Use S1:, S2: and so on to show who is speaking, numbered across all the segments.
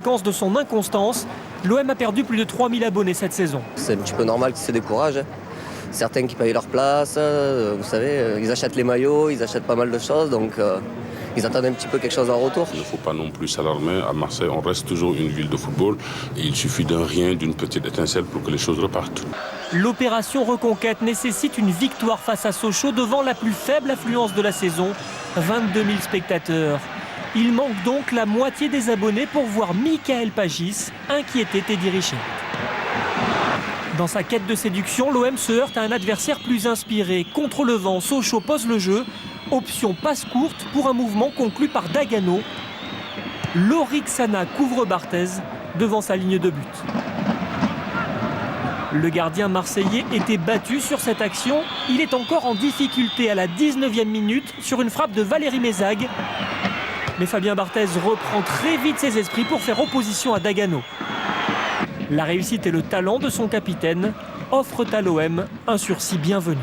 S1: De son inconstance, l'OM a perdu plus de 3000 abonnés cette saison.
S2: C'est un petit peu normal qu'ils se découragent. Certains qui payent leur place, vous savez, ils achètent les maillots, ils achètent pas mal de choses, donc ils attendent un petit peu quelque chose en retour.
S3: Il ne faut pas non plus s'alarmer. À Marseille, on reste toujours une ville de football. Et il suffit d'un rien, d'une petite étincelle pour que les choses repartent.
S1: L'opération Reconquête nécessite une victoire face à Sochaux devant la plus faible affluence de la saison, 22 000 spectateurs. Il manque donc la moitié des abonnés pour voir Michael Pagis inquiéter Teddy Richert. Dans sa quête de séduction, l'OM se heurte à un adversaire plus inspiré. Contre le vent, Sochaux pose le jeu. Option passe courte pour un mouvement conclu par Dagano. Lorixana couvre Barthez devant sa ligne de but. Le gardien marseillais était battu sur cette action. Il est encore en difficulté à la 19e minute sur une frappe de Valérie Mézag. Mais Fabien Barthez reprend très vite ses esprits pour faire opposition à Dagano. La réussite et le talent de son capitaine offrent à l'OM un sursis bienvenu.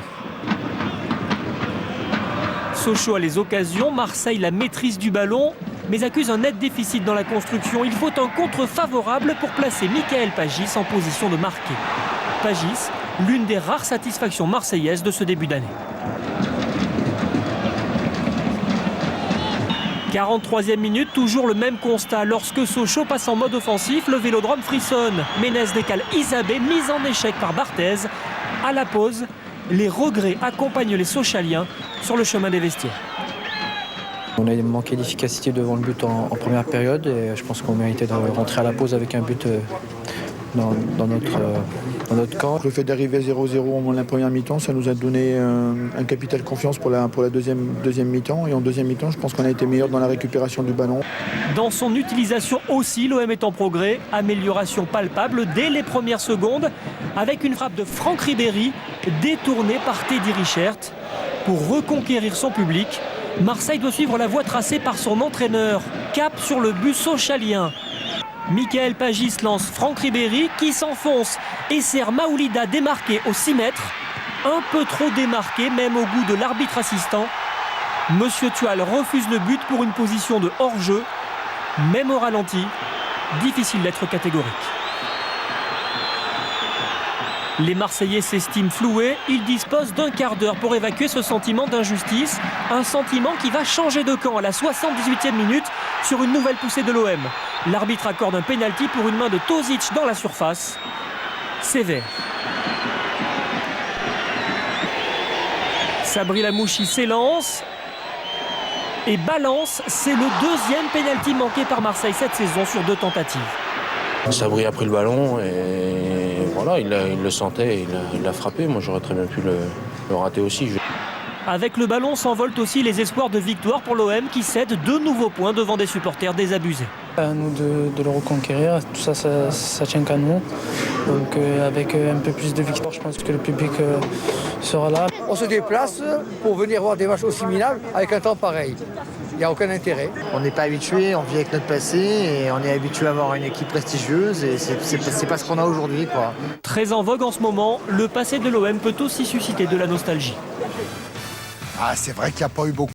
S1: Sochaux a les occasions, Marseille la maîtrise du ballon, mais accuse un net déficit dans la construction. Il faut un contre favorable pour placer Michael Pagis en position de marquer. Pagis, l'une des rares satisfactions marseillaises de ce début d'année. 43e minute, toujours le même constat. Lorsque Sochaux passe en mode offensif, le Vélodrome frissonne. Ménez décale Isabé, mise en échec par Barthez. À la pause, les regrets accompagnent les Sochaliens sur le chemin des vestiaires.
S4: On a manqué d'efficacité devant le but en première période et je pense qu'on méritait de rentrer à la pause avec un but dans notre camp.
S5: Le fait d'arriver 0-0 au moment de la première mi-temps, ça nous a donné un capital confiance pour la deuxième mi-temps. Et en deuxième mi-temps, je pense qu'on a été meilleur dans la récupération du ballon.
S1: Dans son utilisation aussi, l'OM est en progrès. Amélioration palpable dès les premières secondes avec une frappe de Franck Ribéry détournée par Teddy Richert. Pour reconquérir son public, Marseille doit suivre la voie tracée par son entraîneur. Cap sur le but sochalien. Michael Pagis lance Franck Ribéry qui s'enfonce et sert Maoulida démarqué au 6 mètres. Un peu trop démarqué, même au goût de l'arbitre assistant. Monsieur Thual refuse le but pour une position de hors-jeu. Même au ralenti, difficile d'être catégorique. Les Marseillais s'estiment floués. Ils disposent d'un quart d'heure pour évacuer ce sentiment d'injustice. Un sentiment qui va changer de camp à la 78e minute sur une nouvelle poussée de l'OM. L'arbitre accorde un pénalty pour une main de Tozic dans la surface. Sévère. Sabri Lamouchi s'élance et balance. C'est le deuxième pénalty manqué par Marseille cette saison sur 2 tentatives.
S6: Sabri a pris le ballon et voilà, il le sentait, il l'a frappé. Moi, j'aurais très bien pu le rater aussi.
S1: Avec le ballon s'envolent aussi les espoirs de victoire pour l'OM qui cède 2 nouveaux points devant des supporters désabusés.
S4: À nous de le reconquérir, tout ça, ça tient qu'à nous. Donc avec un peu plus de victoire, je pense que le public sera là.
S7: On se déplace pour venir voir des matchs aussi minables avec un temps pareil. Il n'y a aucun intérêt.
S8: On n'est pas habitué, on vit avec notre passé et on est habitué à avoir une équipe prestigieuse et c'est pas ce qu'on a aujourd'hui, quoi.
S1: Très en vogue en ce moment, le passé de l'OM peut aussi susciter de la nostalgie.
S9: Ah, c'est vrai qu'il n'y a pas eu beaucoup.